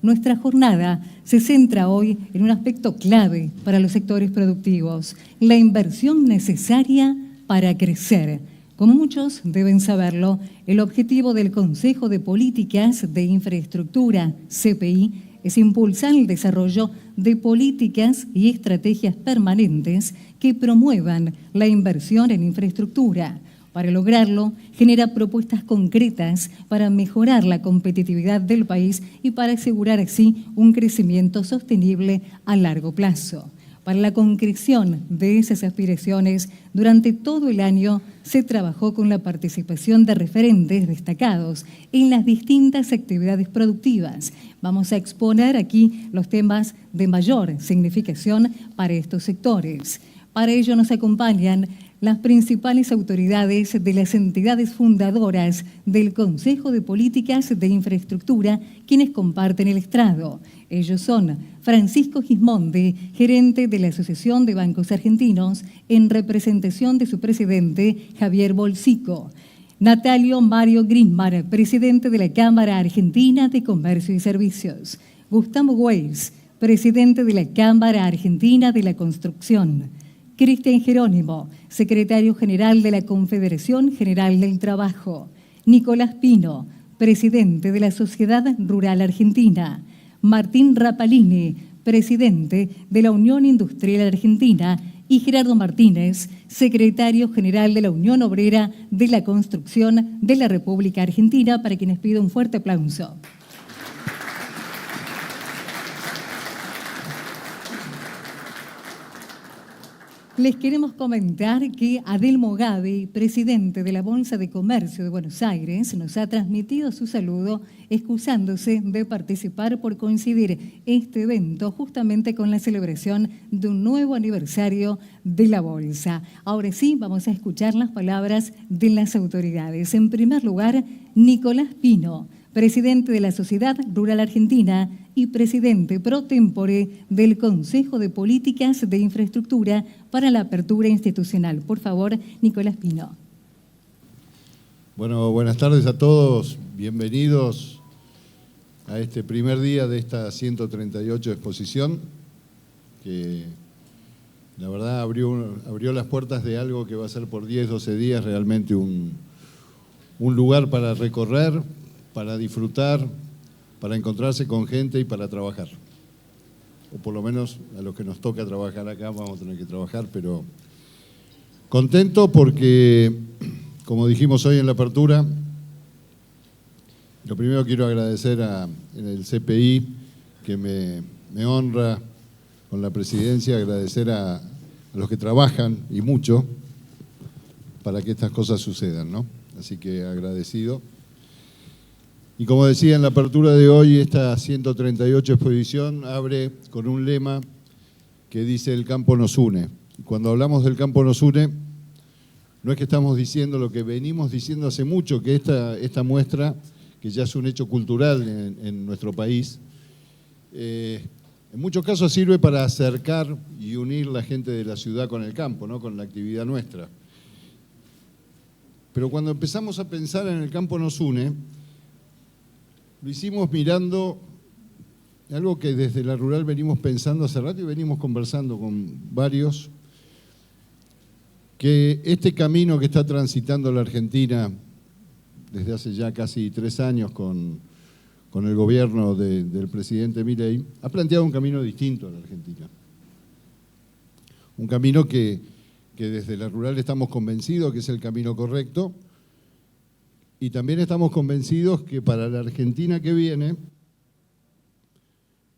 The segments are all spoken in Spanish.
Nuestra jornada se centra hoy en un aspecto clave para los sectores productivos, la inversión necesaria para crecer. Como muchos deben saberlo, el objetivo del Consejo de Políticas de Infraestructura, CPI, es impulsar el desarrollo de políticas y estrategias permanentes que promuevan la inversión en infraestructura. Para lograrlo, genera propuestas concretas para mejorar la competitividad del país y para asegurar así un crecimiento sostenible a largo plazo. Para la concreción de esas aspiraciones, durante todo el año se trabajó con la participación de referentes destacados en las distintas actividades productivas. Vamos a exponer aquí los temas de mayor significación para estos sectores. Para ello nos acompañan las principales autoridades de las entidades fundadoras del Consejo de Políticas de Infraestructura, quienes comparten el estrado. Ellos son Francisco Gismondi, gerente de la Asociación de Bancos Argentinos, en representación de su presidente, Javier Bolsico. Natalio Mario Grismar, presidente de la Cámara Argentina de Comercio y Servicios. Gustavo Weiss, presidente de la Cámara Argentina de la Construcción. Cristian Jerónimo, secretario general de la Confederación General del Trabajo. Nicolás Pino, presidente de la Sociedad Rural Argentina. Martín Rapalini, presidente de la Unión Industrial Argentina. Y Gerardo Martínez, secretario general de la Unión Obrera de la Construcción de la República Argentina, para quienes pido un fuerte aplauso. Les queremos comentar que Adelmo Gavi, presidente de la Bolsa de Comercio de Buenos Aires, nos ha transmitido su saludo, excusándose de participar por coincidir este evento justamente con la celebración de un nuevo aniversario de la Bolsa. Ahora sí, vamos a escuchar las palabras de las autoridades. En primer lugar, Nicolás Pino, presidente de la Sociedad Rural Argentina y presidente pro tempore del Consejo de Políticas de Infraestructura para la apertura institucional. Por favor, Nicolás Pino. Bueno, buenas tardes a todos. Bienvenidos a este primer día de esta 138 exposición, que la verdad abrió las puertas de algo que va a ser por 10, 12 días realmente un lugar para recorrer, para disfrutar, para encontrarse con gente y para trabajar. O por lo menos a los que nos toca trabajar acá vamos a tener que trabajar, pero contento porque, como dijimos hoy en la apertura, lo primero quiero agradecer en el CPI que me honra con la presidencia, agradecer a los que trabajan y mucho para que estas cosas sucedan, ¿no? Así que agradecido. Y como decía en la apertura de hoy, esta 138 exposición abre con un lema que dice "El campo nos une". Y cuando hablamos del campo nos une, no es que estamos diciendo lo que venimos diciendo hace mucho, que esta muestra, que ya es un hecho cultural en nuestro país, en muchos casos sirve para acercar y unir la gente de la ciudad con el campo, ¿no? Con la actividad nuestra. Pero cuando empezamos a pensar en el campo nos une, lo hicimos mirando algo que desde la rural venimos pensando hace rato y venimos conversando con varios, que este camino que está transitando la Argentina desde hace ya casi 3 años con el gobierno del presidente Milei, ha planteado un camino distinto a la Argentina. Un camino que desde la rural estamos convencidos que es el camino correcto. Y también estamos convencidos que para la Argentina que viene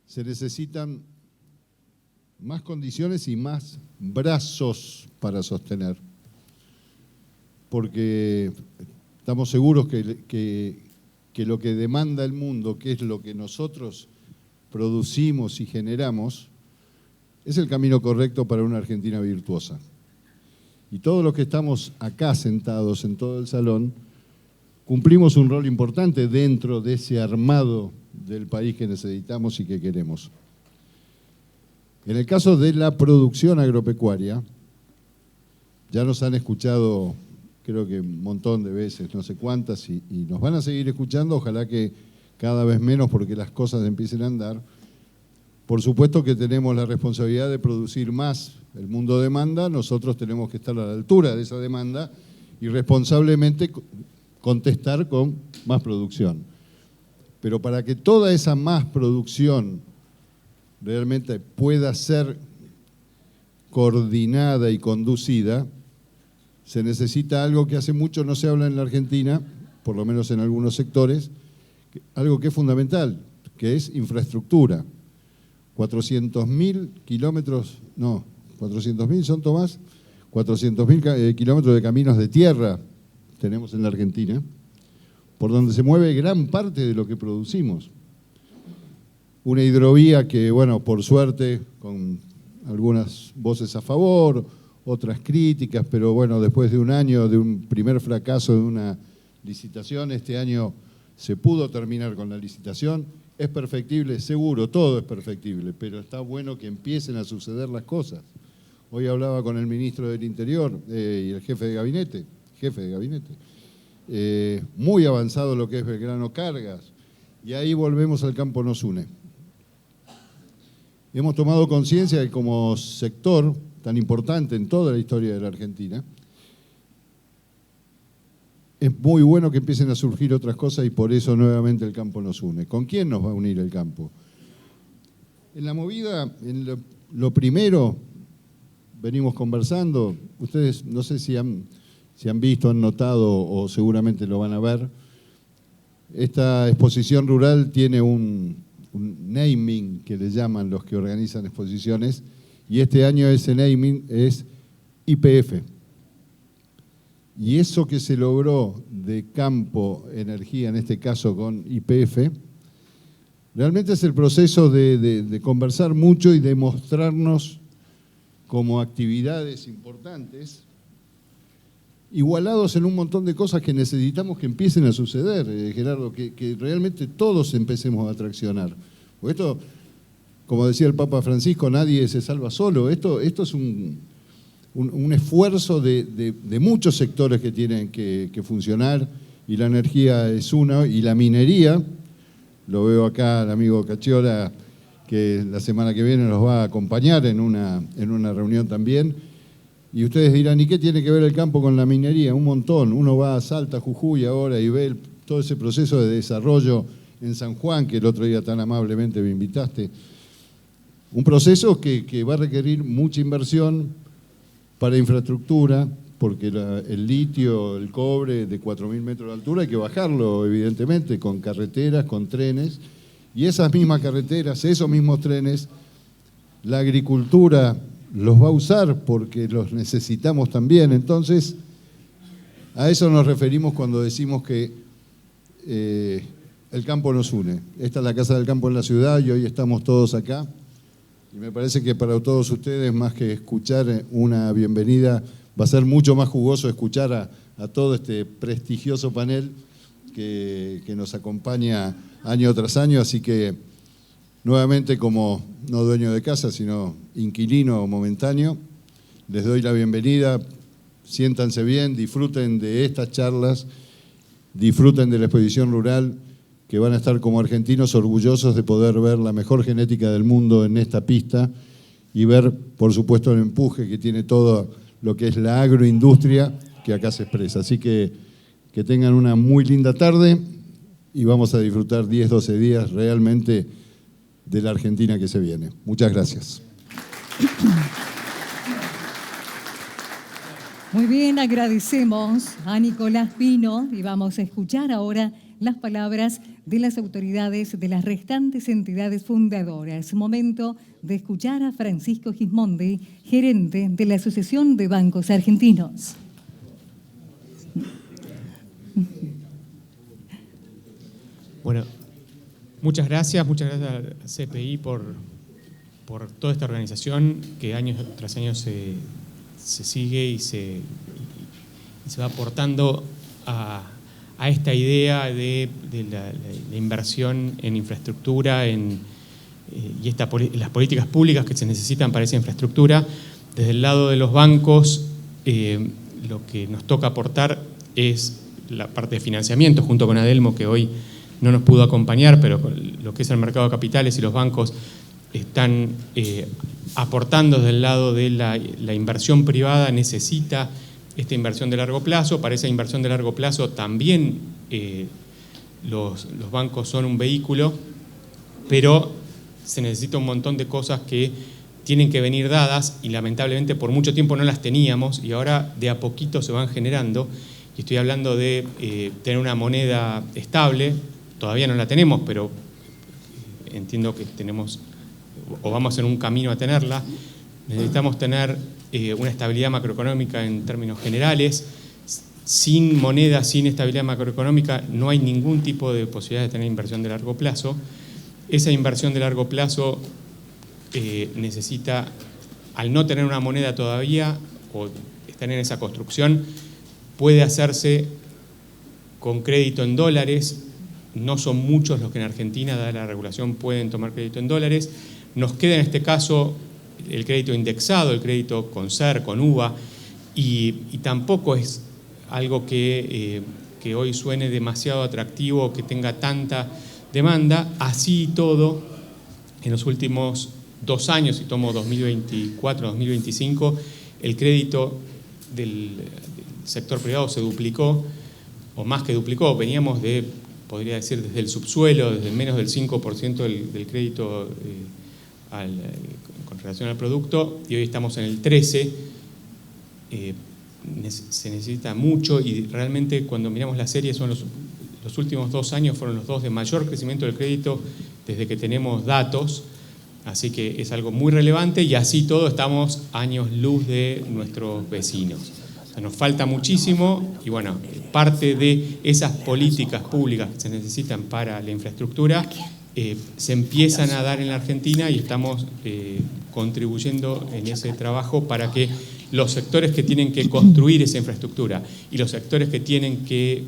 se necesitan más condiciones y más brazos para sostener. Porque estamos seguros que lo que demanda el mundo, que es lo que nosotros producimos y generamos, es el camino correcto para una Argentina virtuosa. Y todos los que estamos acá sentados en todo el salón, cumplimos un rol importante dentro de ese armado del país que necesitamos y que queremos. En el caso de la producción agropecuaria, ya nos han escuchado, creo que un montón de veces, no sé cuántas, y nos van a seguir escuchando. Ojalá que cada vez menos porque las cosas empiecen a andar. Por supuesto que tenemos la responsabilidad de producir más. El mundo demanda, nosotros tenemos que estar a la altura de esa demanda y responsablemente contestar con más producción. Pero para que toda esa más producción realmente pueda ser coordinada y conducida, se necesita algo que hace mucho no se habla en la Argentina, por lo menos en algunos sectores, algo que es fundamental, que es infraestructura. 400.000 kilómetros, no, 400.000 son, Tomás, 400.000 kilómetros de caminos de tierra tenemos en la Argentina, por donde se mueve gran parte de lo que producimos. Una hidrovía que, bueno, por suerte, con algunas voces a favor, otras críticas, pero bueno, después de un año de un primer fracaso de una licitación, este año se pudo terminar con la licitación. Es perfectible, seguro, todo es perfectible, pero está bueno que empiecen a suceder las cosas. Hoy hablaba con el ministro del Interior y el jefe de gabinete, muy avanzado lo que es Belgrano Cargas, y ahí volvemos al campo nos une. Hemos tomado conciencia de que como sector tan importante en toda la historia de la Argentina, es muy bueno que empiecen a surgir otras cosas y por eso nuevamente el campo nos une. ¿Con quién nos va a unir el campo? En la movida, lo primero, venimos conversando, ustedes no sé si han visto, han notado o seguramente lo van a ver, esta exposición rural tiene un naming que le llaman los que organizan exposiciones y este año ese naming es YPF. Y eso que se logró de campo, energía, en este caso con YPF, realmente es el proceso de conversar mucho y de mostrarnos como actividades importantes, igualados en un montón de cosas que necesitamos que empiecen a suceder, Gerardo, que realmente todos empecemos a traccionar. Porque esto, como decía el Papa Francisco, nadie se salva solo. Esto es un esfuerzo de muchos sectores que tienen que funcionar, y la energía es uno, y la minería, lo veo acá el amigo Cachiola, que la semana que viene nos va a acompañar en una reunión también, y ustedes dirán, ¿y qué tiene que ver el campo con la minería? Un montón. Uno va a Salta, Jujuy ahora y ve todo ese proceso de desarrollo en San Juan, que el otro día tan amablemente me invitaste. Un proceso que va a requerir mucha inversión para infraestructura, porque el litio, el cobre de 4.000 metros de altura hay que bajarlo, evidentemente, con carreteras, con trenes, y esas mismas carreteras, esos mismos trenes, la agricultura los va a usar porque los necesitamos también. Entonces, a eso nos referimos cuando decimos que el campo nos une. Esta es la Casa del Campo en la ciudad y hoy estamos todos acá. Y me parece que para todos ustedes, más que escuchar una bienvenida, va a ser mucho más jugoso escuchar a todo este prestigioso panel que nos acompaña año tras año. Así que, nuevamente, como no dueño de casa, sino inquilino momentáneo, les doy la bienvenida. Siéntanse bien, disfruten de estas charlas, disfruten de la exposición rural, que van a estar como argentinos orgullosos de poder ver la mejor genética del mundo en esta pista y ver, por supuesto, el empuje que tiene todo lo que es la agroindustria que acá se expresa. Así que tengan una muy linda tarde y vamos a disfrutar 10, 12 días realmente de la Argentina que se viene. Muchas gracias. Muy bien, agradecemos a Nicolás Pino y vamos a escuchar ahora las palabras de las autoridades de las restantes entidades fundadoras. Momento de escuchar a Francisco Gismondi, gerente de la Asociación de Bancos Argentinos. Bueno, muchas gracias al CPI por toda esta organización que año tras año se sigue y se va aportando a esta idea de la inversión en infraestructura y las políticas públicas que se necesitan para esa infraestructura. Desde el lado de los bancos, lo que nos toca aportar es la parte de financiamiento, junto con Adelmo, que hoy no nos pudo acompañar, pero lo que es el mercado de capitales y los bancos están aportando del lado de la inversión privada, necesita esta inversión de largo plazo. Para esa inversión de largo plazo también los bancos son un vehículo, pero se necesita un montón de cosas que tienen que venir dadas y lamentablemente por mucho tiempo no las teníamos y ahora de a poquito se van generando. Y estoy hablando de tener una moneda estable, todavía no la tenemos, pero entiendo que tenemos o vamos en un camino a tenerla. Necesitamos tener una estabilidad macroeconómica en términos generales. Sin moneda, sin estabilidad macroeconómica, no hay ningún tipo de posibilidad de tener inversión de largo plazo. Esa inversión de largo plazo necesita, al no tener una moneda todavía o estar en esa construcción, puede hacerse con crédito en dólares. No son muchos los que en Argentina, dada la regulación, pueden tomar crédito en dólares. Nos queda en este caso el crédito indexado, el crédito con SER, con UVA, y tampoco es algo que hoy suene demasiado atractivo, que tenga tanta demanda. Así y todo, en los últimos 2 años, si tomo 2024-2025, el crédito del sector privado se duplicó, o más que duplicó. Veníamos de, podría decir, desde el subsuelo, desde menos del 5% del crédito con relación al producto, y hoy estamos en el 13%. Se necesita mucho y realmente cuando miramos la serie son los últimos 2 años fueron los 2 de mayor crecimiento del crédito desde que tenemos datos, así que es algo muy relevante y así todo estamos años luz de nuestros vecinos. O sea, nos falta muchísimo y bueno, parte de esas políticas públicas que se necesitan para la infraestructura se empiezan a dar en la Argentina y estamos contribuyendo en ese trabajo para que los sectores que tienen que construir esa infraestructura y los sectores que tienen que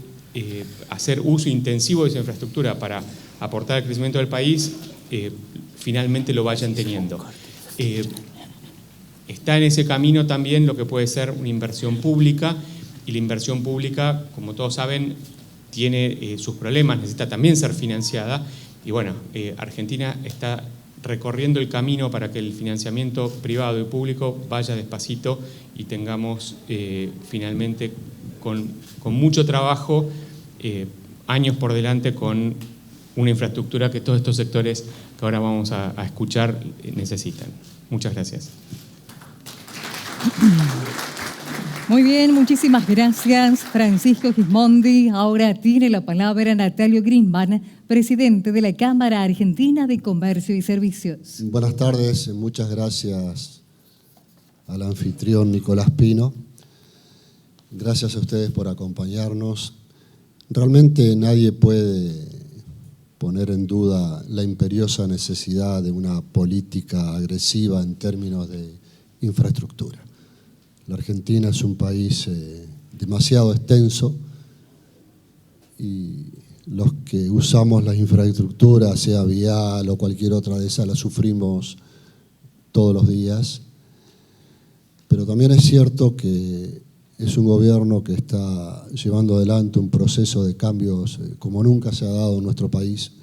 hacer uso intensivo de esa infraestructura para aportar al crecimiento del país, finalmente lo vayan teniendo. Está en ese camino también lo que puede ser una inversión pública, y la inversión pública, como todos saben, tiene sus problemas, necesita también ser financiada, y bueno, Argentina está recorriendo el camino para que el financiamiento privado y público vaya despacito y tengamos finalmente con mucho trabajo años por delante con una infraestructura que todos estos sectores que ahora vamos a escuchar necesitan. Muchas gracias. Muy bien, muchísimas gracias, Francisco Gismondi. Ahora tiene la palabra Natalio Grisman, presidente de la Cámara Argentina de Comercio y Servicios. Buenas tardes, muchas gracias al anfitrión Nicolás Pino. Gracias a ustedes por acompañarnos. Realmente nadie puede poner en duda la imperiosa necesidad de una política agresiva en términos de infraestructura. La Argentina es un país demasiado extenso y los que usamos la infraestructura, sea vial o cualquier otra de esas, la sufrimos todos los días. Pero también es cierto que es un gobierno que está llevando adelante un proceso de cambios como nunca se ha dado en nuestro país,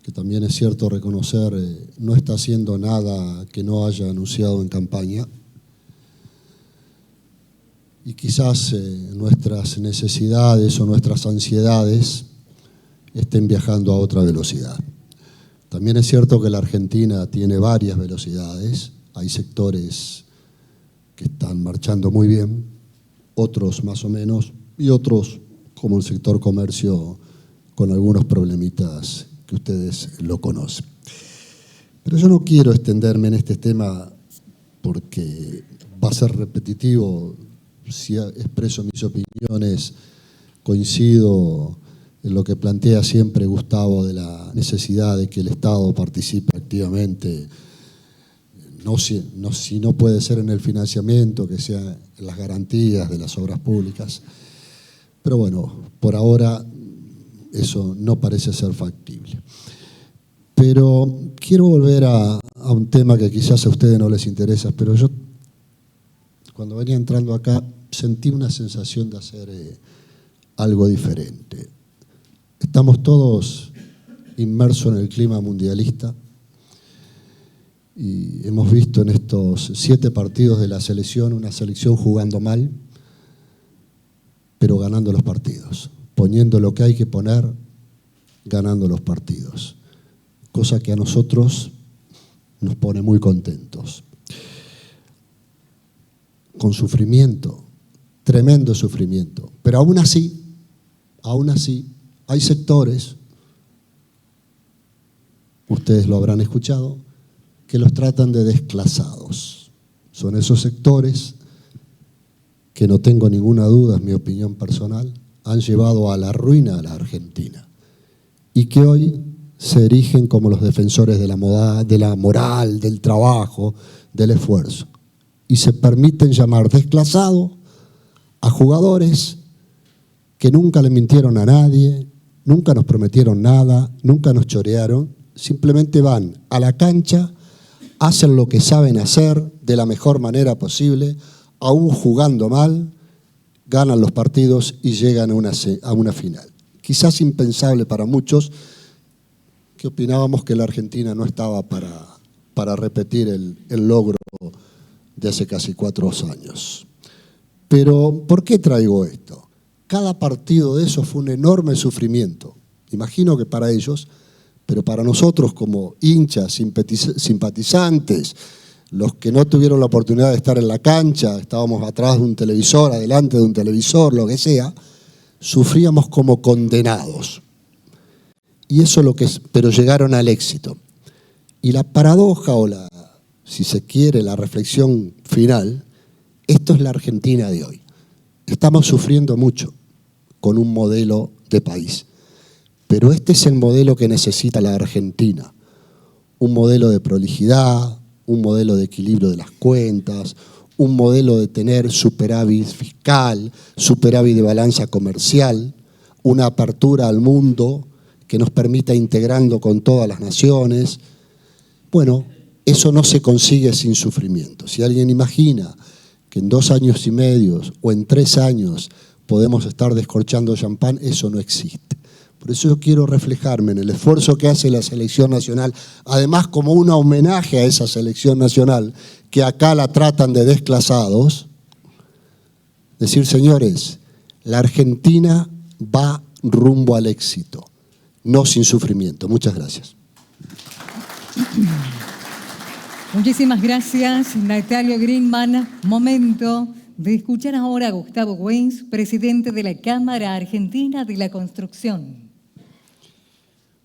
que también es cierto reconocer, no está haciendo nada que no haya anunciado en campaña. Y quizás nuestras necesidades o nuestras ansiedades estén viajando a otra velocidad. También es cierto que la Argentina tiene varias velocidades. Hay sectores que están marchando muy bien, otros más o menos, y otros, como el sector comercio, con algunos problemitas que ustedes lo conocen. Pero yo no quiero extenderme en este tema porque va a ser repetitivo. Si expreso mis opiniones, coincido en lo que plantea siempre Gustavo de la necesidad de que el Estado participe activamente, si no puede ser en el financiamiento, que sea en las garantías de las obras públicas. Pero bueno, por ahora eso no parece ser factible. Pero quiero volver a un tema que quizás a ustedes no les interesa, pero yo cuando venía entrando acá sentí una sensación de hacer algo diferente. Estamos todos inmersos en el clima mundialista y hemos visto en estos 7 partidos de la selección una selección jugando mal, pero ganando los partidos, poniendo lo que hay que poner, ganando los partidos, cosa que a nosotros nos pone muy contentos. Con sufrimiento, tremendo sufrimiento, pero aún así, hay sectores, ustedes lo habrán escuchado, que los tratan de desclasados. Son esos sectores que, no tengo ninguna duda, es mi opinión personal, han llevado a la ruina a la Argentina y que hoy se erigen como los defensores de la moral, del trabajo, del esfuerzo. Y se permiten llamar desclasado a jugadores que nunca le mintieron a nadie, nunca nos prometieron nada, nunca nos chorearon, simplemente van a la cancha, hacen lo que saben hacer de la mejor manera posible, aún jugando mal, ganan los partidos y llegan a una final. Quizás impensable para muchos, que opinábamos que la Argentina no estaba para repetir el logro de hace casi 4 años. Pero, ¿por qué traigo esto? Cada partido de esos fue un enorme sufrimiento. Imagino que para ellos, pero para nosotros como hinchas, simpatizantes, los que no tuvieron la oportunidad de estar en la cancha, estábamos atrás de un televisor, adelante de un televisor, lo que sea, sufríamos como condenados. Y eso es lo que es, pero llegaron al éxito. Y la paradoja o si se quiere, la reflexión final, esto es la Argentina de hoy. Estamos sufriendo mucho con un modelo de país, pero este es el modelo que necesita la Argentina. Un modelo de prolijidad, un modelo de equilibrio de las cuentas, un modelo de tener superávit fiscal, superávit de balanza comercial, una apertura al mundo que nos permita integrando con todas las naciones. Bueno, eso no se consigue sin sufrimiento. Si alguien imagina que en 2 años y medio o en 3 años podemos estar descorchando champán, eso no existe. Por eso yo quiero reflejarme en el esfuerzo que hace la selección nacional, además como un homenaje a esa selección nacional, que acá la tratan de desclasados, decir, señores, la Argentina va rumbo al éxito, no sin sufrimiento. Muchas gracias. Muchísimas gracias, Natalio Greenman. Momento de escuchar ahora a Gustavo Weins, presidente de la Cámara Argentina de la Construcción.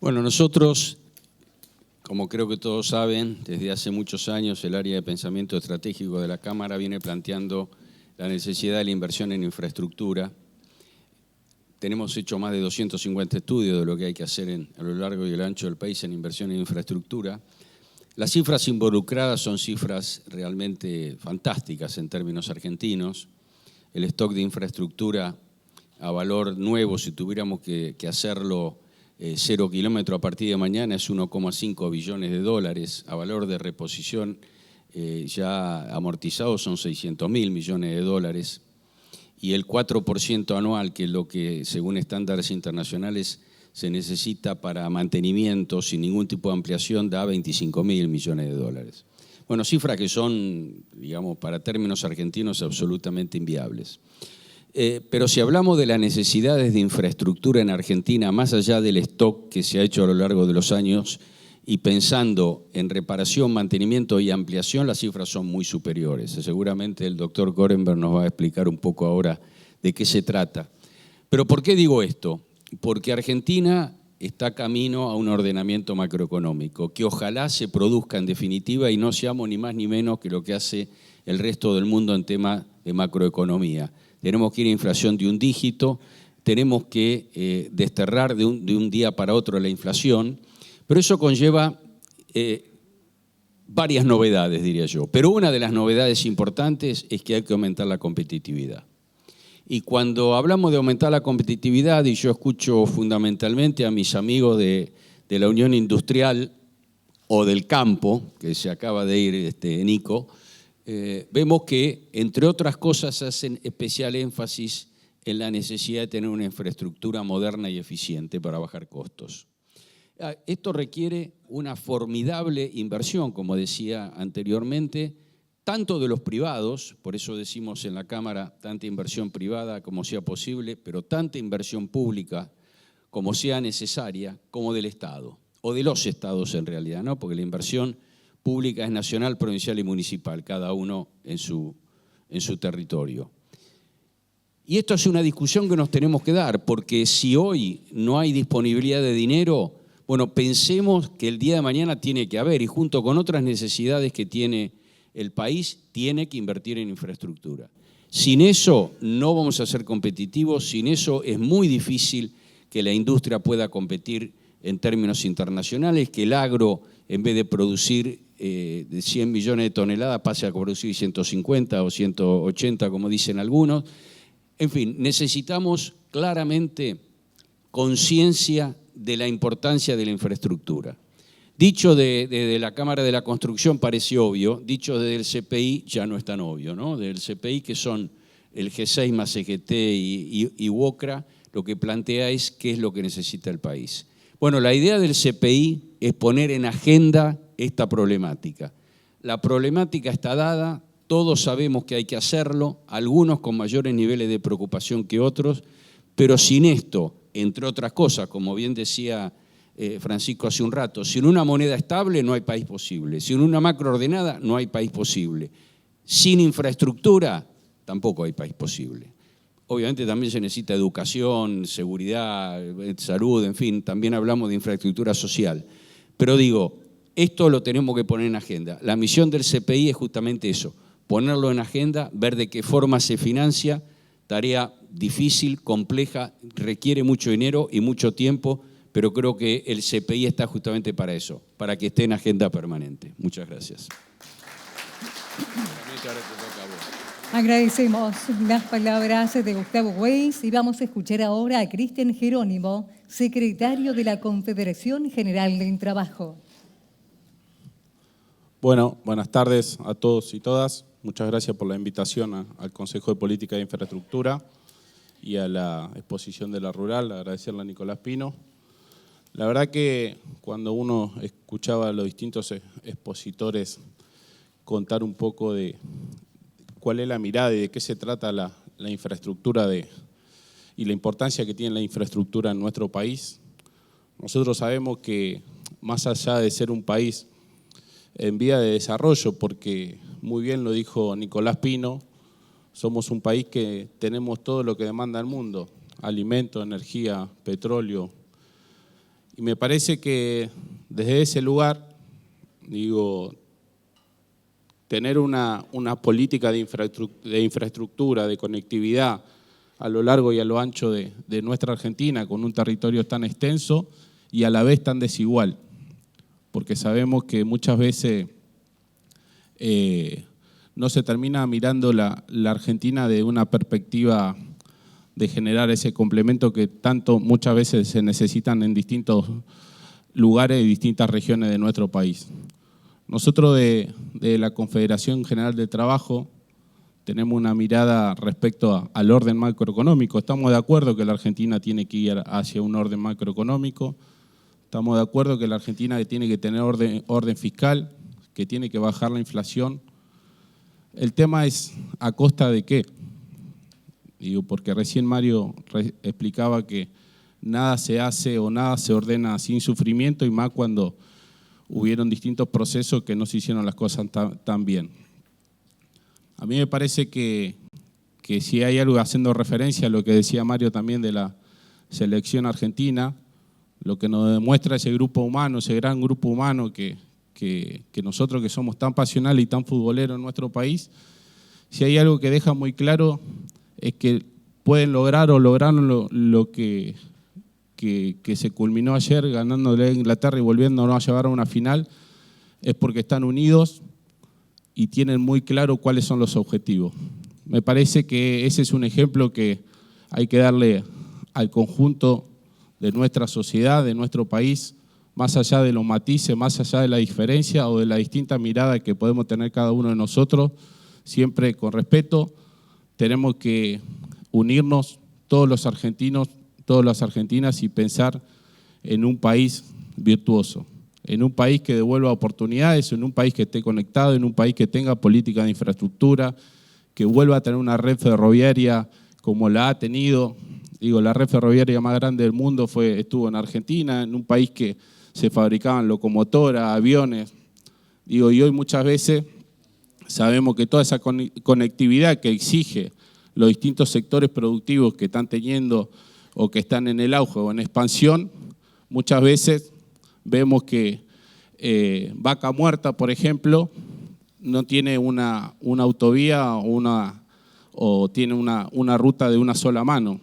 Bueno, nosotros, como creo que todos saben, desde hace muchos años el área de pensamiento estratégico de la Cámara viene planteando la necesidad de la inversión en infraestructura. Tenemos hecho más de 250 estudios de lo que hay que hacer a lo largo y el ancho del país en inversión en infraestructura. Las cifras involucradas son cifras realmente fantásticas en términos argentinos. El stock de infraestructura a valor nuevo, si tuviéramos que hacerlo 0 kilómetro a partir de mañana, es 1,5 billones de dólares. A valor de reposición ya amortizado son 600.000 millones de dólares. Y el 4% anual, que es lo que según estándares internacionales se necesita para mantenimiento sin ningún tipo de ampliación, da 25.000 millones de dólares. Bueno, cifras que son, digamos, para términos argentinos absolutamente inviables. Pero si hablamos de las necesidades de infraestructura en Argentina, más allá del stock que se ha hecho a lo largo de los años, y pensando en reparación, mantenimiento y ampliación, las cifras son muy superiores. Seguramente el doctor Gorenberg nos va a explicar un poco ahora de qué se trata. Pero ¿por qué digo esto? Porque Argentina está camino a un ordenamiento macroeconómico que ojalá se produzca en definitiva y no seamos ni más ni menos que lo que hace el resto del mundo en tema de macroeconomía. Tenemos que ir a inflación de 1 dígito, tenemos que desterrar de un día para otro la inflación, pero eso conlleva varias novedades, diría yo. Pero una de las novedades importantes es que hay que aumentar la competitividad. Y cuando hablamos de aumentar la competitividad, y yo escucho fundamentalmente a mis amigos de la Unión Industrial o del campo, que se acaba de ir Nico, vemos que, entre otras cosas, hacen especial énfasis en la necesidad de tener una infraestructura moderna y eficiente para bajar costos. Esto requiere una formidable inversión, como decía anteriormente, tanto de los privados, por eso decimos en la Cámara tanta inversión privada como sea posible, pero tanta inversión pública como sea necesaria, como del Estado, o de los estados en realidad, ¿no? Porque la inversión pública es nacional, provincial y municipal, cada uno en su territorio. Y esto es una discusión que nos tenemos que dar, porque si hoy no hay disponibilidad de dinero, bueno, pensemos que el día de mañana tiene que haber, y junto con otras necesidades que tiene el país, tiene que invertir en infraestructura. Sin eso no vamos a ser competitivos, sin eso es muy difícil que la industria pueda competir en términos internacionales, que el agro, en vez de producir de 100 millones de toneladas, pase a producir 150 o 180, como dicen algunos. En fin, necesitamos claramente conciencia de la importancia de la infraestructura. Dicho de la Cámara de la Construcción parece obvio, dicho desde el CPI ya no es tan obvio, ¿no? Del CPI, que son el G6 más CGT y UOCRA, lo que plantea es qué es lo que necesita el país. Bueno, la idea del CPI es poner en agenda esta problemática. La problemática está dada, todos sabemos que hay que hacerlo, algunos con mayores niveles de preocupación que otros, pero sin esto, entre otras cosas, como bien decía Francisco hace un rato, sin una moneda estable no hay país posible, sin una macro ordenada no hay país posible, sin infraestructura tampoco hay país posible. Obviamente también se necesita educación, seguridad, salud, en fin, también hablamos de infraestructura social. Pero digo, esto lo tenemos que poner en agenda. La misión del CPI es justamente eso, ponerlo en agenda, ver de qué forma se financia, tarea difícil, compleja, requiere mucho dinero y mucho tiempo, pero creo que el CPI está justamente para eso, para que esté en agenda permanente. Muchas gracias. Agradecemos las palabras de Gustavo Weiss y vamos a escuchar ahora a Cristian Jerónimo, secretario de la Confederación General del Trabajo. Bueno, buenas tardes a todos y todas. Muchas gracias por la invitación al Consejo de Política de Infraestructura y a la exposición de la Rural. Agradecerle a Nicolás Pino. La verdad que cuando uno escuchaba a los distintos expositores contar un poco de cuál es la mirada y de qué se trata la infraestructura y la importancia que tiene la infraestructura en nuestro país, nosotros sabemos que más allá de ser un país en vía de desarrollo, porque muy bien lo dijo Nicolás Pino, somos un país que tenemos todo lo que demanda el mundo, alimentos, energía, petróleo. Y me parece que desde ese lugar, digo, tener una política de infraestructura, de conectividad a lo largo y a lo ancho de nuestra Argentina, con un territorio tan extenso y a la vez tan desigual, porque sabemos que muchas veces no se termina mirando la Argentina de una perspectiva de generar ese complemento que tanto muchas veces se necesitan en distintos lugares y distintas regiones de nuestro país. Nosotros de la Confederación General del Trabajo tenemos una mirada respecto al orden macroeconómico. Estamos de acuerdo que la Argentina tiene que ir hacia un orden macroeconómico, estamos de acuerdo que la Argentina tiene que tener orden fiscal, que tiene que bajar la inflación. El tema es ¿a costa de qué? Digo, porque recién Mario explicaba que nada se hace o nada se ordena sin sufrimiento y más cuando hubieron distintos procesos que no se hicieron las cosas tan bien. A mí me parece que si hay algo haciendo referencia a lo que decía Mario también de la selección argentina, lo que nos demuestra ese grupo humano, ese gran grupo humano que nosotros que somos tan pasionales y tan futboleros en nuestro país, si hay algo que deja muy claro es que pueden lograr o lograron lo que se culminó ayer ganándole a Inglaterra y volviéndonos a llevar a una final, es porque están unidos y tienen muy claro cuáles son los objetivos. Me parece que ese es un ejemplo que hay que darle al conjunto de nuestra sociedad, de nuestro país, más allá de los matices, más allá de la diferencia o de la distinta mirada que podemos tener cada uno de nosotros, siempre con respeto, tenemos que unirnos todos los argentinos, todas las argentinas y pensar en un país virtuoso, en un país que devuelva oportunidades, en un país que esté conectado, en un país que tenga política de infraestructura, que vuelva a tener una red ferroviaria como la ha tenido. Digo, la red ferroviaria más grande del mundo estuvo en Argentina, en un país que se fabricaban locomotoras, aviones. Digo, y hoy muchas veces sabemos que toda esa conectividad que exige los distintos sectores productivos que están teniendo o que están en el auge o en expansión, muchas veces vemos que Vaca Muerta, por ejemplo, no tiene una autovía o tiene una ruta de una sola mano,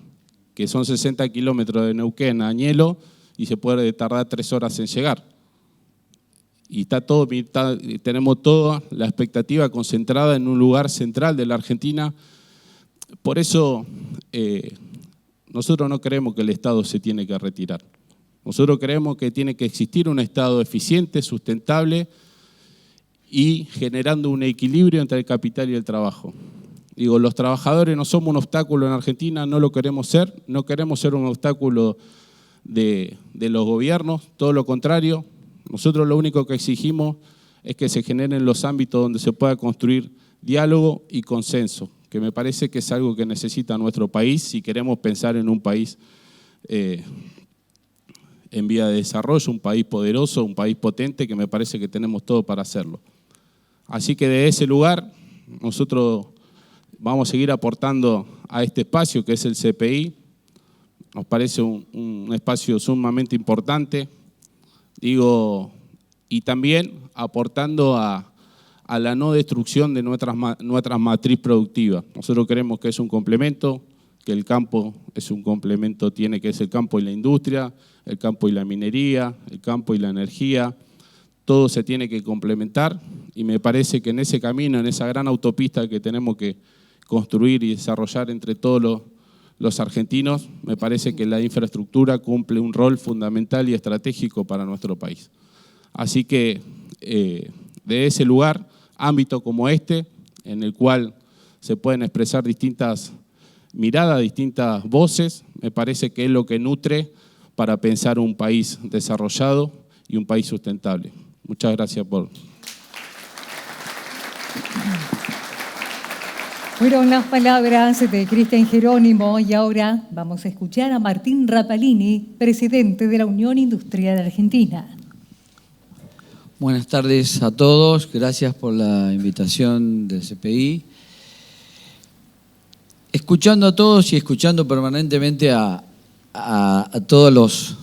que son 60 kilómetros de Neuquén a Añelo y se puede tardar 3 horas en llegar. Y tenemos toda la expectativa concentrada en un lugar central de la Argentina. Por eso nosotros no creemos que el Estado se tiene que retirar. Nosotros creemos que tiene que existir un Estado eficiente, sustentable y generando un equilibrio entre el capital y el trabajo. Digo, los trabajadores no somos un obstáculo en Argentina, no lo queremos ser, no queremos ser un obstáculo de los gobiernos, todo lo contrario. Nosotros lo único que exigimos es que se generen los ámbitos donde se pueda construir diálogo y consenso, que me parece que es algo que necesita nuestro país si queremos pensar en un país en vía de desarrollo, un país poderoso, un país potente, que me parece que tenemos todo para hacerlo. Así que de ese lugar nosotros vamos a seguir aportando a este espacio que es el CPI. Nos parece un espacio sumamente importante. Digo, y también aportando a la no destrucción de nuestra matriz productiva. Nosotros creemos que es un complemento, que el campo es un complemento, es el campo y la industria, el campo y la minería, el campo y la energía, todo se tiene que complementar y me parece que en ese camino, en esa gran autopista que tenemos que construir y desarrollar entre todos los argentinos, me parece que la infraestructura cumple un rol fundamental y estratégico para nuestro país. Así que de ese lugar, ámbito como este, en el cual se pueden expresar distintas miradas, distintas voces, me parece que es lo que nutre para pensar un país desarrollado y un país sustentable. Muchas gracias por... Fueron las palabras de Cristian Jerónimo y ahora vamos a escuchar a Martín Rapalini, presidente de la Unión Industrial Argentina. Buenas tardes a todos, gracias por la invitación del CPI. Escuchando a todos y escuchando permanentemente a todos los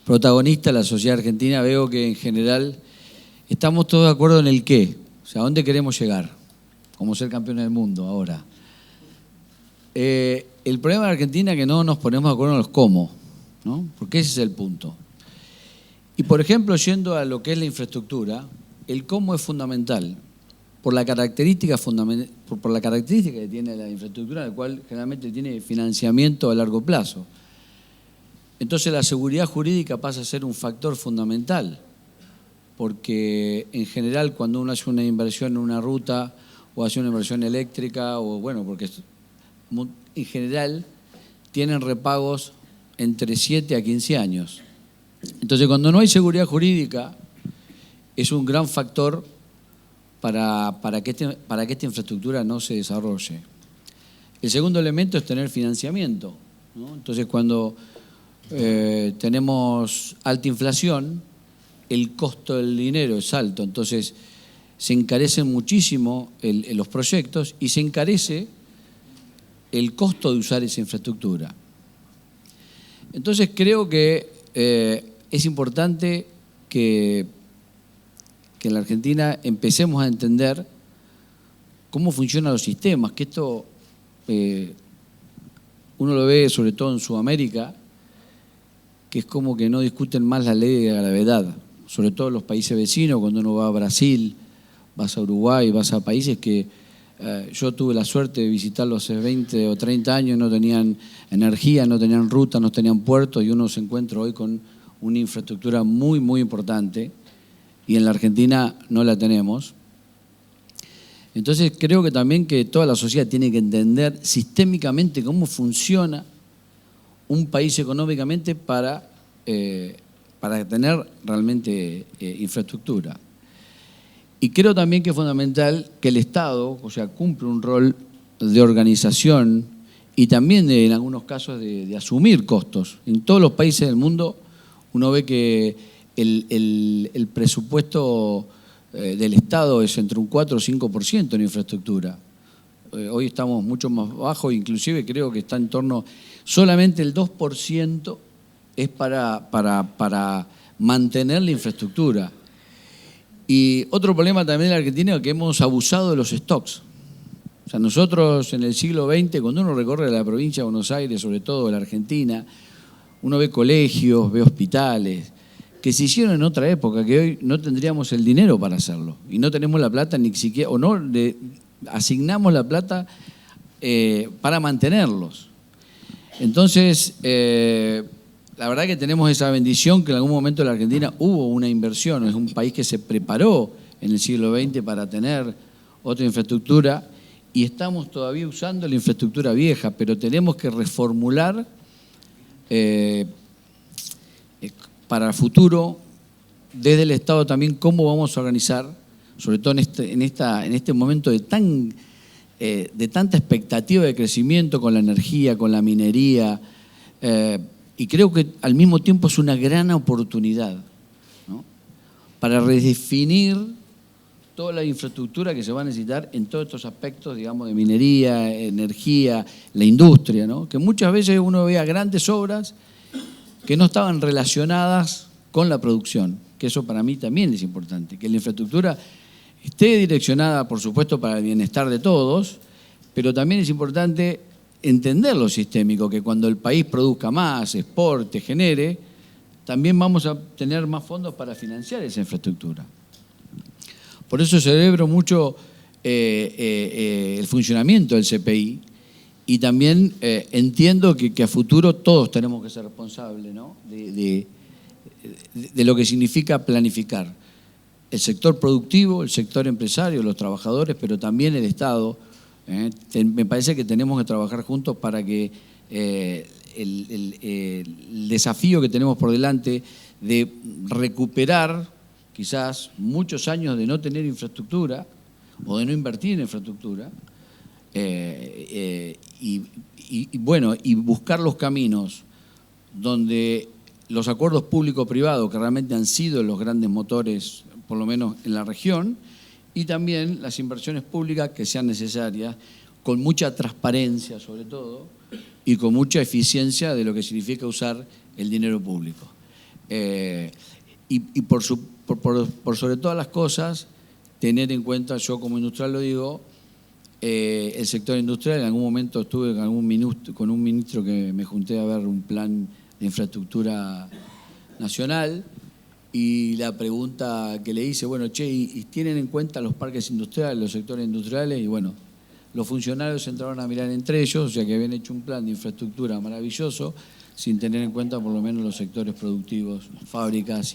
protagonistas de la sociedad argentina, veo que en general estamos todos de acuerdo en el qué, o sea, ¿a dónde queremos llegar? Como ser campeones del mundo ahora. El problema de Argentina es que no nos ponemos de acuerdo en los cómo, ¿no? Porque ese es el punto. Y por ejemplo, yendo a lo que es la infraestructura, el cómo es fundamental por la característica que tiene la infraestructura, la cual generalmente tiene financiamiento a largo plazo. Entonces la seguridad jurídica pasa a ser un factor fundamental, porque en general cuando uno hace una inversión en una ruta o hace una inversión eléctrica, o bueno, porque en general tienen repagos entre 7 a 15 años. Entonces, cuando no hay seguridad jurídica, es un gran factor para que esta infraestructura no se desarrolle. El segundo elemento es tener financiamiento, ¿no? Entonces, cuando tenemos alta inflación, el costo del dinero es alto, entonces se encarecen muchísimo los proyectos y se encarece el costo de usar esa infraestructura. Entonces creo que es importante que en la Argentina empecemos a entender cómo funcionan los sistemas, que esto uno lo ve sobre todo en Sudamérica, que es como que no discuten más la ley de gravedad, sobre todo en los países vecinos, cuando uno va a Brasil, vas a Uruguay, vas a países que yo tuve la suerte de visitarlos hace 20 o 30 años, no tenían energía, no tenían ruta, no tenían puertos, y uno se encuentra hoy con una infraestructura muy, muy importante, y en la Argentina no la tenemos. Entonces creo que también que toda la sociedad tiene que entender sistémicamente cómo funciona un país económicamente para tener realmente infraestructura. Y creo también que es fundamental que el Estado, o sea, cumple un rol de organización y también en algunos casos de asumir costos. En todos los países del mundo uno ve que el presupuesto del Estado es entre un 4 o 5% en infraestructura. Hoy estamos mucho más bajo, inclusive creo que está en torno, solamente el 2% es para mantener la infraestructura. Y otro problema también en la Argentina es que hemos abusado de los stocks. O sea, nosotros en el siglo XX, cuando uno recorre la provincia de Buenos Aires, sobre todo la Argentina, uno ve colegios, ve hospitales, que se hicieron en otra época, que hoy no tendríamos el dinero para hacerlo. Y no tenemos la plata ni siquiera, o no asignamos la plata para mantenerlos. Entonces, la verdad que tenemos esa bendición que en algún momento en la Argentina hubo una inversión, es un país que se preparó en el siglo XX para tener otra infraestructura y estamos todavía usando la infraestructura vieja, pero tenemos que reformular para el futuro, desde el Estado también, cómo vamos a organizar, sobre todo en este momento de tanta expectativa de crecimiento con la energía, con la minería, y creo que al mismo tiempo es una gran oportunidad, ¿no?, para redefinir toda la infraestructura que se va a necesitar en todos estos aspectos, digamos, de minería, energía, la industria, ¿no?, que muchas veces uno veía grandes obras que no estaban relacionadas con la producción, que eso para mí también es importante, que la infraestructura esté direccionada, por supuesto, para el bienestar de todos, pero también es importante entender lo sistémico, que cuando el país produzca más, exporte, genere, también vamos a tener más fondos para financiar esa infraestructura. Por eso celebro mucho el funcionamiento del CPI y también entiendo que a futuro todos tenemos que ser responsables, ¿no?, de lo que significa planificar. El sector productivo, el sector empresario, los trabajadores, pero también el Estado. Me parece que tenemos que trabajar juntos para que el desafío que tenemos por delante de recuperar quizás muchos años de no tener infraestructura o de no invertir en infraestructura y buscar los caminos donde los acuerdos público-privados, que realmente han sido los grandes motores, por lo menos en la región, y también las inversiones públicas que sean necesarias, con mucha transparencia sobre todo, y con mucha eficiencia de lo que significa usar el dinero público. Y por sobre todas las cosas, tener en cuenta, yo como industrial lo digo, el sector industrial. En algún momento estuve con un ministro que me junté a ver un plan de infraestructura nacional, y la pregunta que le hice, bueno, che, ¿y tienen en cuenta los parques industriales, los sectores industriales? Y bueno, los funcionarios entraron a mirar entre ellos, o sea que habían hecho un plan de infraestructura maravilloso, sin tener en cuenta por lo menos los sectores productivos, fábricas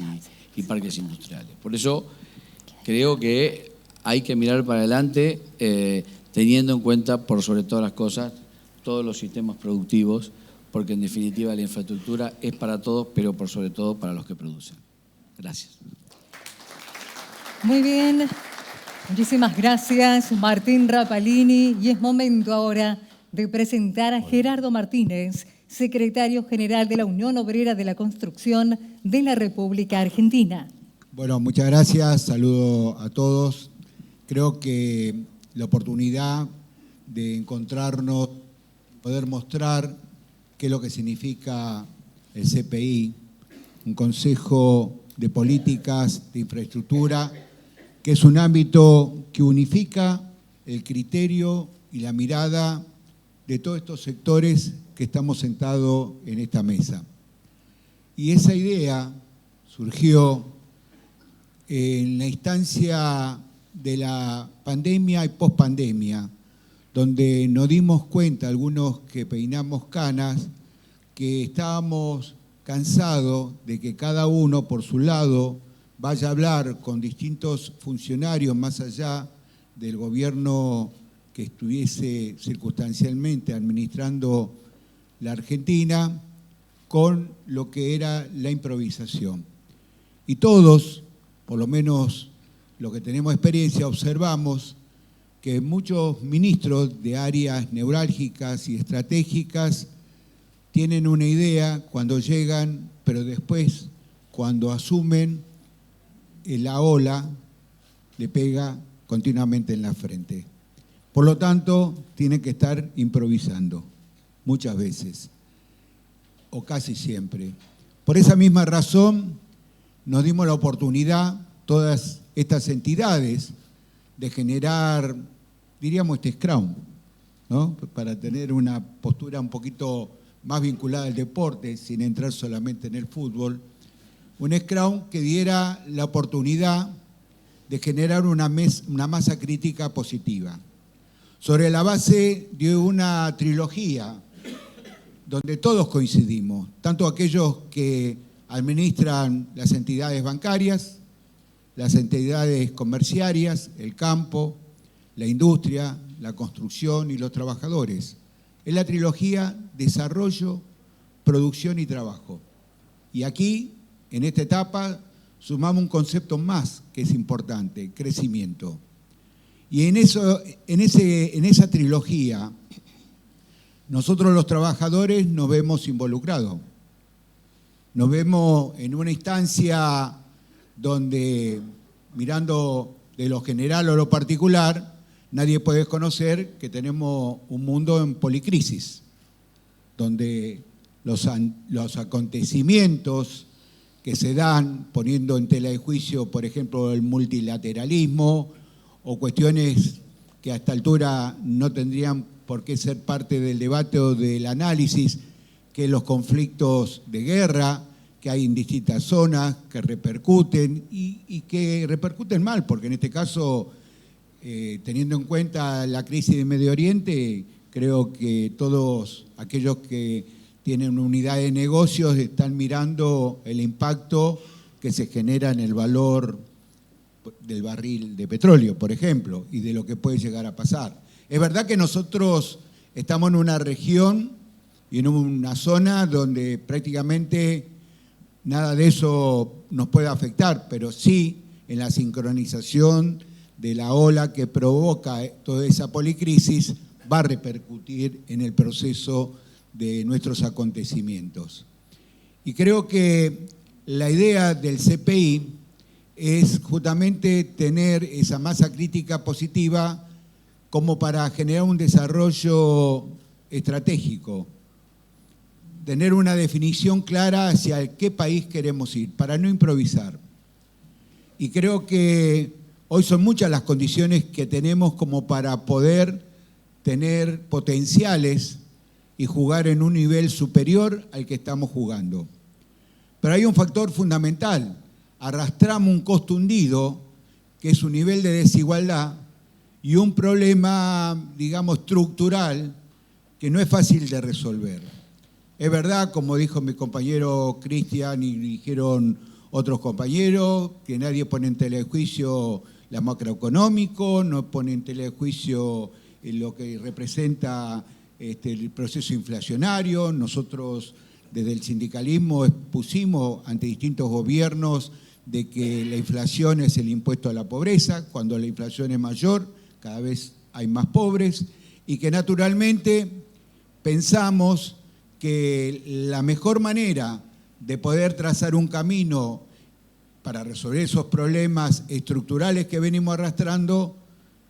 y parques industriales. Por eso creo que hay que mirar para adelante, teniendo en cuenta, por sobre todas las cosas, todos los sistemas productivos, porque en definitiva la infraestructura es para todos, pero por sobre todo para los que producen. Gracias. Muy bien, muchísimas gracias, Martín Rapalini. Y es momento ahora de presentar a Gerardo Martínez, secretario general de la Unión Obrera de la Construcción de la República Argentina. Bueno, muchas gracias, saludo a todos. Creo que la oportunidad de encontrarnos, poder mostrar qué es lo que significa el CPI, un Consejo de Políticas de Infraestructura, que es un ámbito que unifica el criterio y la mirada de todos estos sectores que estamos sentados en esta mesa. Y esa idea surgió en la instancia de la pandemia y pospandemia, donde nos dimos cuenta, algunos que peinamos canas, que estábamos cansados de que cada uno por su lado vaya a hablar con distintos funcionarios más allá del gobierno que estuviese circunstancialmente administrando la Argentina, con lo que era la improvisación. Y todos, por lo menos los que tenemos experiencia, observamos que muchos ministros de áreas neurálgicas y estratégicas tienen una idea cuando llegan, pero después, cuando asumen, la ola le pega continuamente en la frente. Por lo tanto, tienen que estar improvisando muchas veces, o casi siempre. Por esa misma razón, nos dimos la oportunidad, todas estas entidades, de generar, diríamos, este Scrum, ¿no? Para tener una postura un poquito más vinculada al deporte, sin entrar solamente en el fútbol. Un Scrum que diera la oportunidad de generar una masa crítica positiva. Sobre la base de una trilogía donde todos coincidimos, tanto aquellos que administran las entidades bancarias, las entidades comerciarias, el campo, la industria, la construcción y los trabajadores. Es la trilogía desarrollo, producción y trabajo. Y aquí, en esta etapa, sumamos un concepto más que es importante, crecimiento. Y en esa trilogía, nosotros los trabajadores nos vemos involucrados. Nos vemos en una instancia donde, mirando de lo general o lo particular, nadie puede desconocer que tenemos un mundo en policrisis, donde los acontecimientos que se dan, poniendo en tela de juicio, por ejemplo, el multilateralismo o cuestiones que a esta altura no tendrían por qué ser parte del debate o del análisis, que los conflictos de guerra que hay en distintas zonas, que repercuten y que repercuten mal, porque en este caso, teniendo en cuenta la crisis de Medio Oriente, creo que todos aquellos que tienen una unidad de negocios están mirando el impacto que se genera en el valor del barril de petróleo, por ejemplo, y de lo que puede llegar a pasar. Es verdad que nosotros estamos en una región y en una zona donde prácticamente nada de eso nos puede afectar, pero sí en la sincronización de la ola que provoca toda esa policrisis va a repercutir en el proceso de nuestros acontecimientos. Y creo que la idea del CPI es justamente tener esa masa crítica positiva como para generar un desarrollo estratégico, tener una definición clara hacia qué país queremos ir, para no improvisar. Y creo que hoy son muchas las condiciones que tenemos como para poder tener potenciales y jugar en un nivel superior al que estamos jugando. Pero hay un factor fundamental. Arrastramos un costo hundido, que es un nivel de desigualdad, y un problema, digamos, estructural, que no es fácil de resolver. Es verdad, como dijo mi compañero Cristian y dijeron otros compañeros, que nadie pone en tela de juicio la macroeconómico, no pone en tela de juicio lo que representa el proceso inflacionario. Nosotros desde el sindicalismo expusimos ante distintos gobiernos de que la inflación es el impuesto a la pobreza. Cuando la inflación es mayor, cada vez hay más pobres, y que naturalmente pensamos que la mejor manera de poder trazar un camino para resolver esos problemas estructurales que venimos arrastrando,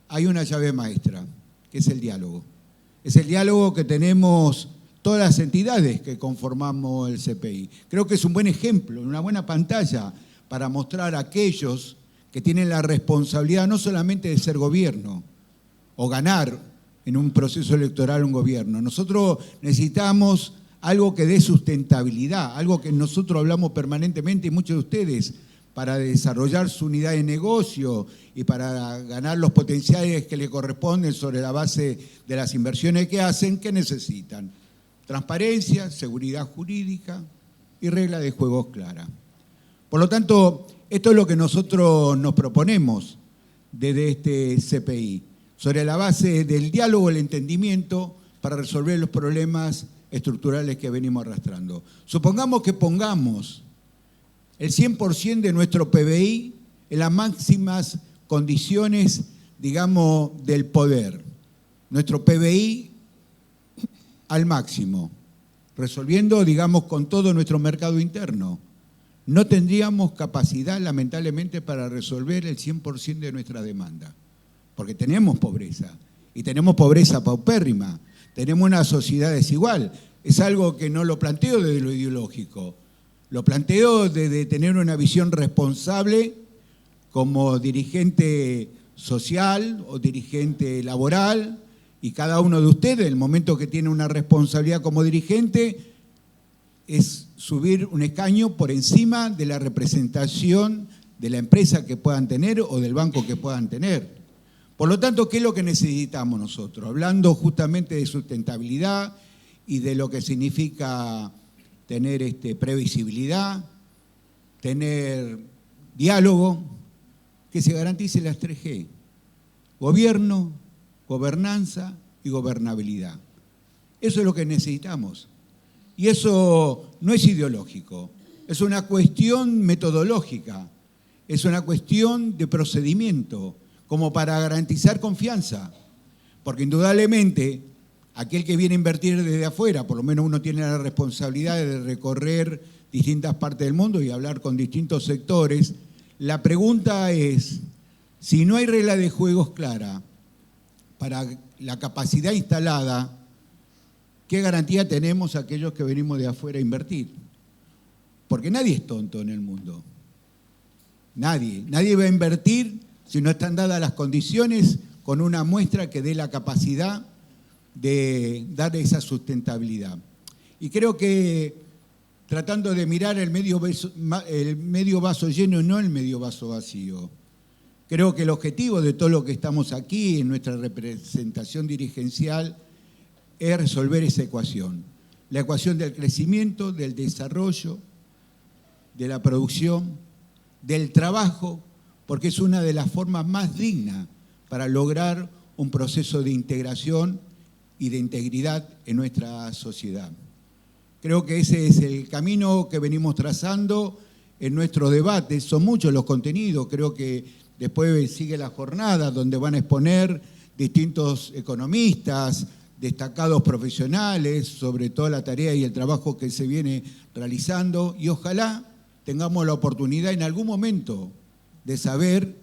hay una llave maestra, que es el diálogo. Es el diálogo que tenemos todas las entidades que conformamos el CPI. Creo que es un buen ejemplo, una buena pantalla para mostrar a aquellos que tienen la responsabilidad no solamente de ser gobierno o ganar en un proceso electoral un gobierno. Nosotros necesitamos algo que dé sustentabilidad, algo que nosotros hablamos permanentemente y muchos de ustedes, para desarrollar su unidad de negocio y para ganar los potenciales que le corresponden sobre la base de las inversiones que hacen, ¿qué necesitan? Transparencia, seguridad jurídica y reglas de juegos claras. Por lo tanto, esto es lo que nosotros nos proponemos desde este CPI, sobre la base del diálogo, el entendimiento, para resolver los problemas estructurales que venimos arrastrando. Supongamos que pongamos el 100% de nuestro PBI en las máximas condiciones, digamos, del poder. Nuestro PBI al máximo, resolviendo, digamos, con todo nuestro mercado interno. No tendríamos capacidad, lamentablemente, para resolver el 100% de nuestra demanda, porque tenemos pobreza, y tenemos pobreza paupérrima, tenemos una sociedad desigual. Es algo que no lo planteo desde lo ideológico, lo planteo desde tener una visión responsable como dirigente social o dirigente laboral, y cada uno de ustedes, en el momento que tiene una responsabilidad como dirigente, es subir un escaño por encima de la representación de la empresa que puedan tener o del banco que puedan tener. Por lo tanto, ¿qué es lo que necesitamos nosotros? Hablando justamente de sustentabilidad y de lo que significa tener previsibilidad, tener diálogo, que se garantice las 3G: gobierno, gobernanza y gobernabilidad. Eso es lo que necesitamos. Y eso no es ideológico, es una cuestión metodológica, es una cuestión de procedimiento, como para garantizar confianza. Porque indudablemente, aquel que viene a invertir desde afuera, por lo menos uno tiene la responsabilidad de recorrer distintas partes del mundo y hablar con distintos sectores. La pregunta es, si no hay regla de juegos clara para la capacidad instalada, ¿qué garantía tenemos aquellos que venimos de afuera a invertir? Porque nadie es tonto en el mundo. Nadie va a invertir si no están dadas las condiciones con una muestra que dé la capacidad de dar esa sustentabilidad. Y creo que tratando de mirar el medio vaso lleno, no el medio vaso vacío. Creo que el objetivo de todo lo que estamos aquí en nuestra representación dirigencial es resolver esa ecuación. La ecuación del crecimiento, del desarrollo, de la producción, del trabajo, porque es una de las formas más dignas para lograr un proceso de integración y de integridad en nuestra sociedad. Creo que ese es el camino que venimos trazando en nuestro debate. Son muchos los contenidos, creo que después sigue la jornada donde van a exponer distintos economistas, destacados profesionales sobre toda la tarea y el trabajo que se viene realizando, y ojalá tengamos la oportunidad en algún momento de saber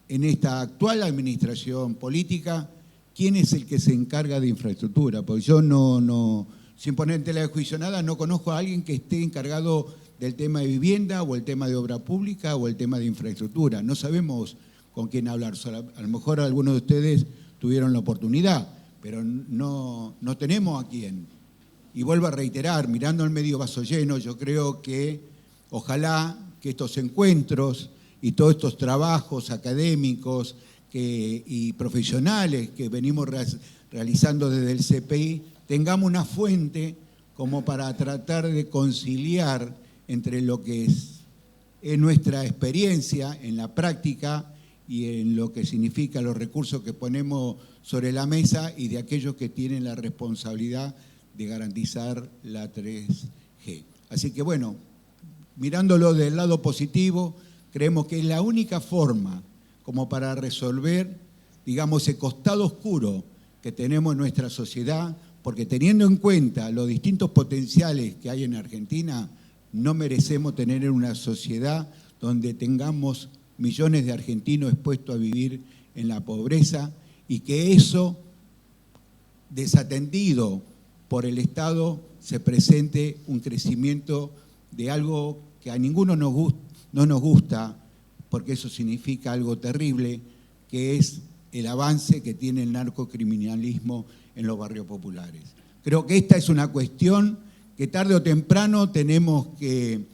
en esta actual administración política quién es el que se encarga de infraestructura, porque yo no sin poner en tela de juicio nada, no conozco a alguien que esté encargado del tema de vivienda o el tema de obra pública o el tema de infraestructura. No sabemos con quién hablar. A lo mejor algunos de ustedes tuvieron la oportunidad, pero no tenemos a quién. Y vuelvo a reiterar, mirando el medio vaso lleno, yo creo que ojalá que estos encuentros y todos estos trabajos académicos y profesionales que venimos realizando desde el CPI, tengamos una fuente como para tratar de conciliar entre lo que es nuestra experiencia en la práctica y en lo que significa los recursos que ponemos sobre la mesa y de aquellos que tienen la responsabilidad de garantizar la 3G. Así que bueno, mirándolo del lado positivo, creemos que es la única forma como para resolver, digamos, ese costado oscuro que tenemos en nuestra sociedad, porque teniendo en cuenta los distintos potenciales que hay en Argentina, no merecemos tener una sociedad donde tengamos millones de argentinos expuestos a vivir en la pobreza y que eso, desatendido por el Estado, se presente un crecimiento de algo que a ninguno no nos gusta, porque eso significa algo terrible, que es el avance que tiene el narcocriminalismo en los barrios populares. Creo que esta es una cuestión que tarde o temprano tenemos que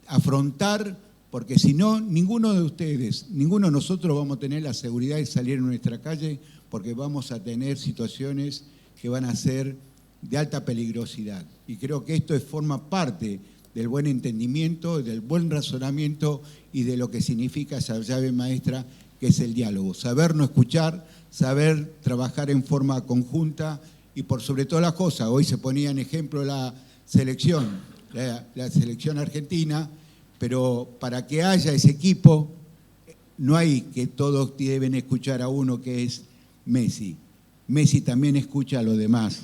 afrontar, porque si no, ninguno de ustedes, ninguno de nosotros vamos a tener la seguridad de salir en nuestra calle, porque vamos a tener situaciones que van a ser de alta peligrosidad. Y creo que esto forma parte del buen entendimiento, del buen razonamiento y de lo que significa esa llave maestra que es el diálogo. Saber no escuchar, saber trabajar en forma conjunta y por sobre todas las cosas, hoy se ponía en ejemplo la selección argentina, pero para que haya ese equipo, no hay que todos deben escuchar a uno que es Messi. Messi también escucha a los demás,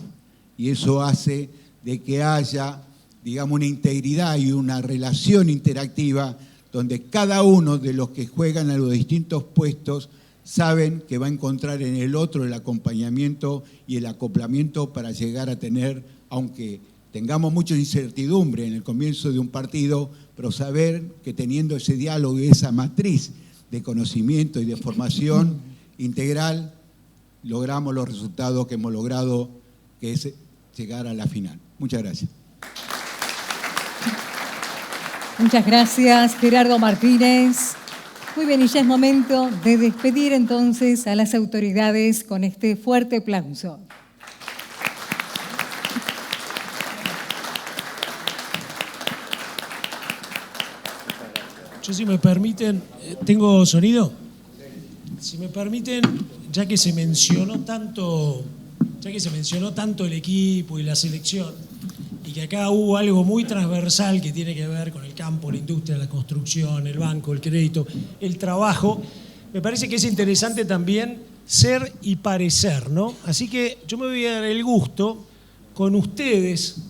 y eso hace de que haya, digamos, una integridad y una relación interactiva donde cada uno de los que juegan a los distintos puestos saben que va a encontrar en el otro el acompañamiento y el acoplamiento para llegar a tener, aunque tengamos mucha incertidumbre en el comienzo de un partido, pero saber que teniendo ese diálogo y esa matriz de conocimiento y de formación integral, logramos los resultados que hemos logrado, que es llegar a la final. Muchas gracias. Muchas gracias, Gerardo Martínez. Muy bien, y ya es momento de despedir entonces a las autoridades con este fuerte aplauso. Yo, si me permiten, ¿tengo sonido? Si me permiten, ya que se mencionó tanto el equipo y la selección, y que acá hubo algo muy transversal que tiene que ver con el campo, la industria, la construcción, el banco, el crédito, el trabajo, me parece que es interesante también ser y parecer, ¿no? Así que yo me voy a dar el gusto con ustedes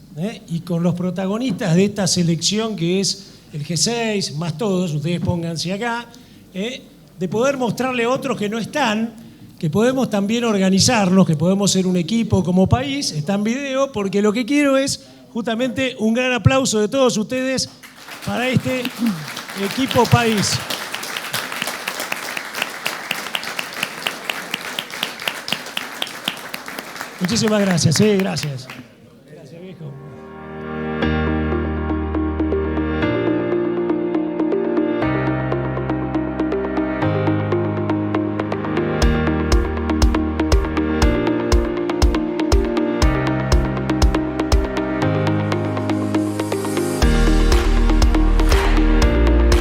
y con los protagonistas de esta selección que es el G6, más todos, ustedes pónganse acá, de poder mostrarle a otros que no están, que podemos también organizarnos, que podemos ser un equipo como país. Está en video, porque lo que quiero es justamente un gran aplauso de todos ustedes para este equipo país. Muchísimas gracias, gracias.